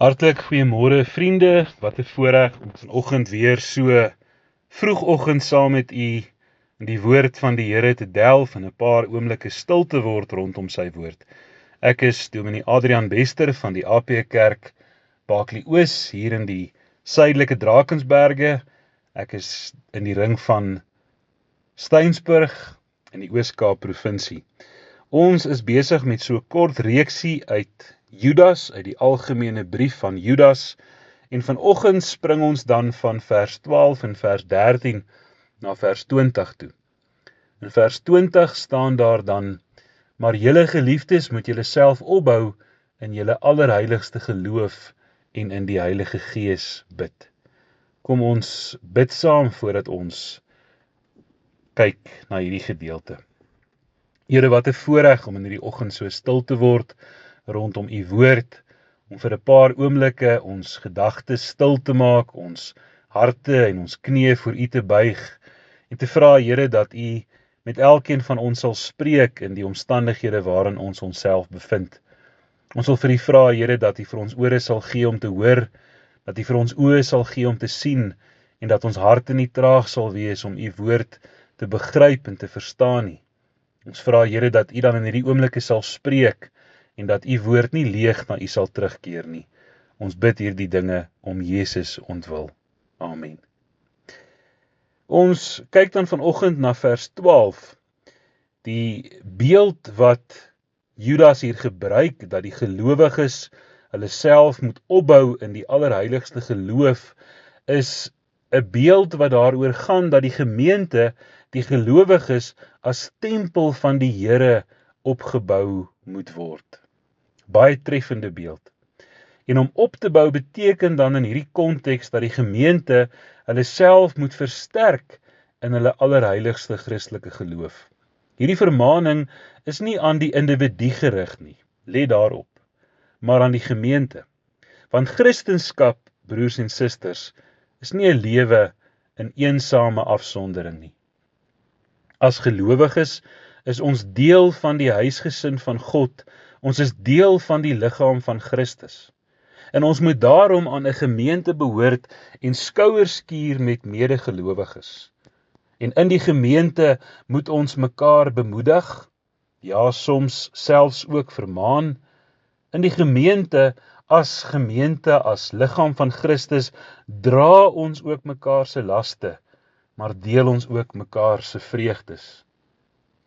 Hartlik goeiemôre vriende, wat 'n voorreg om vanoggend weer so vroegoggend saam met u in die woord van die Here te delf en 'n paar oomblikke stil te word rondom sy woord. Ek is Dominee Adrian Bester van die AP Kerk Baaklie Oos hier in die suidelike Drakensberge. Ek is in die ring van Steynsburg in die Oos-Kaap provinsie. Ons is besig met so 'n kort reeksie uit Judas, uit die algemene brief van Judas, en vanoggend spring ons dan van vers 12 en vers 13 na vers 20 toe. In vers 20 staan daar dan: "Maar julle geliefdes moet julle self opbou in julle allerheiligste geloof en in die Heilige Gees bid." Kom ons bid saam voordat ons kyk na hierdie gedeelte. Here, wat 'n voorreg om in hierdie oggend so stil te word rondom u woord, om vir 'n paar oomblikke ons gedagtes stil te maak, ons harte en ons knieë voor u te buig en te vra, Here, dat u met elkeen van ons sal spreek in die omstandighede waarin ons onsself bevind. Ons wil vir u vra, Here, dat u vir ons ore sal gee om te hoor, dat u vir ons oë sal gee om te sien en dat ons harte nie traag sal wees om u woord te begryp en te verstaan nie. Ons vra, Here, dat u dan in hierdie oomblikke sal spreek en dat u woord nie leeg na u sal terugkeer nie. Ons bid hierdie dinge om Jesus ontwil. Amen. Ons kyk dan vanoggend na vers 12. Die beeld wat Judas hier gebruik, dat die gelowiges hulle self moet opbou in die allerheiligste geloof, is 'n beeld wat daaroor gaan dat die gemeente, die gelowiges, as tempel van die Here opgebou moet word. Baie treffende beeld. En om op te bou beteken dan in hierdie konteks dat die gemeente hulle self moet versterk in hulle allerheiligste Christelike geloof. Hierdie vermaning is nie aan die individu gerig nie, let daarop, maar aan die gemeente. Want Christendom, broers en susters, is nie 'n lewe in eensame afsondering nie. As gelowiges is ons deel van die huisgesin van God. Ons is deel van die liggaam van Christus. En ons moet daarom aan 'n gemeente behoort en skouers skuur met medegelowiges. En in die gemeente moet ons mekaar bemoedig, ja, soms selfs ook vermaan. In die gemeente, as liggaam van Christus, dra ons ook mekaar se laste, maar deel ons ook mekaar se vreugdes.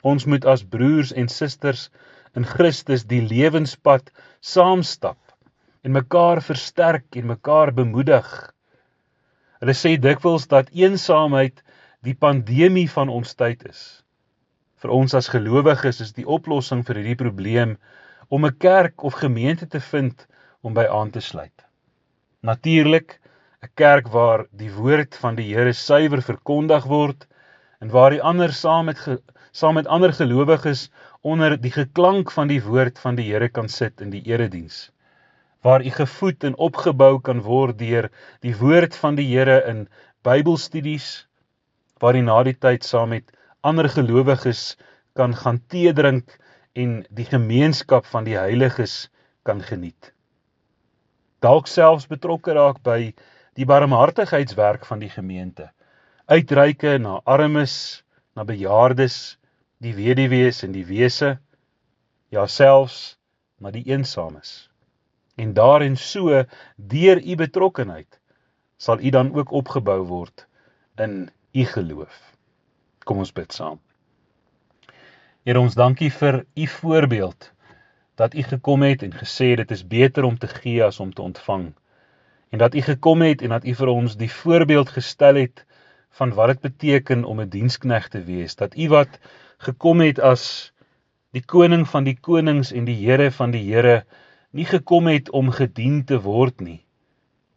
Ons moet as broers en susters in Christus die lewenspad saamstap en mekaar versterk en mekaar bemoedig. Hulle sê dikwels dat eensaamheid die pandemie van ons tyd is. Vir ons as gelowiges is die oplossing vir hierdie probleem om 'n kerk of gemeente te vind om by aan te sluit. Natuurlik 'n kerk waar die woord van die Here suiwer verkondig word en waar die ander saam met ander gelowiges onder die geklank van die woord van die Here kan sit in die erediens. Waar u gevoed en opgebou kan word deur die woord van die Here in Bybelstudies, waar u na die tyd saam met ander gelowiges kan gaan tee drink en die gemeenskap van die heiliges kan geniet. Dalk selfs betrokke raak by die barmhartigheidswerk van die gemeente, uitreike na armes, na bejaardes, die weduwees en die wese, ja selfs na die eensames. En daarin so, deur u betrokkenheid, sal u dan ook opgebou word in u geloof. Kom ons bid saam. Here, ons dankie vir u voorbeeld, dat u gekom het en gesê dit is beter om te gee as om te ontvang. En dat u gekom het en dat u vir ons die voorbeeld gestel het van wat dit beteken om 'n diensknegt te wees. Dat u wat gekom het as die koning van die konings en die Here van die Here, nie gekom het om gedien te word nie,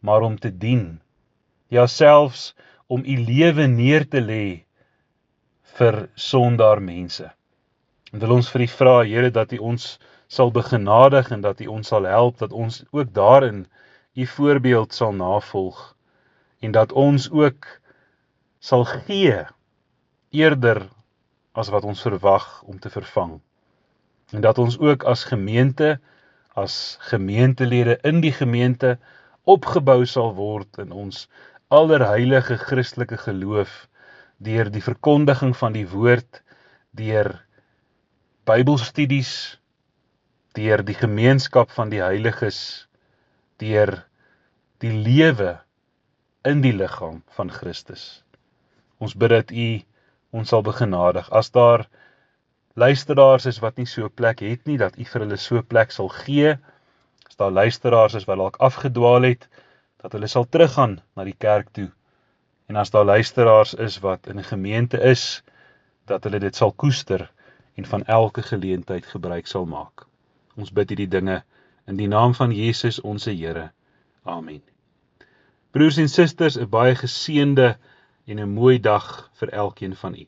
maar om te dien. Ja, selfs om u lewe neer te lê vir sondaar mense. En wil ons vir u vra, Here, dat u ons sal begenadig en dat u ons sal help, dat ons ook daarin u voorbeeld sal navolg en dat ons ook sal gee eerder as wat ons verwag om te vervang. En dat ons ook as gemeente, as gemeentelede in die gemeente opgebou sal word in ons allerheilige Christelike geloof, deur die verkondiging van die woord, deur Bybelstudies, deur die gemeenskap van die heiliges, deur die lewe in die liggaam van Christus. Ons bid dat U ons sal begenadig. As daar luisteraars is wat nie so 'n plek het nie, dat U vir hulle so 'n plek sal gee. As daar luisteraars is wat dalk afgedwaal het, dat hulle sal teruggaan na die kerk toe. En as daar luisteraars is wat in 'n gemeente is, dat hulle dit sal koester en van elke geleentheid gebruik sal maak. Ons bid hierdie dinge in die naam van Jesus, ons Here. Amen. Broers en susters, 'n baie geseënde en 'n mooi dag vir elkeen van u.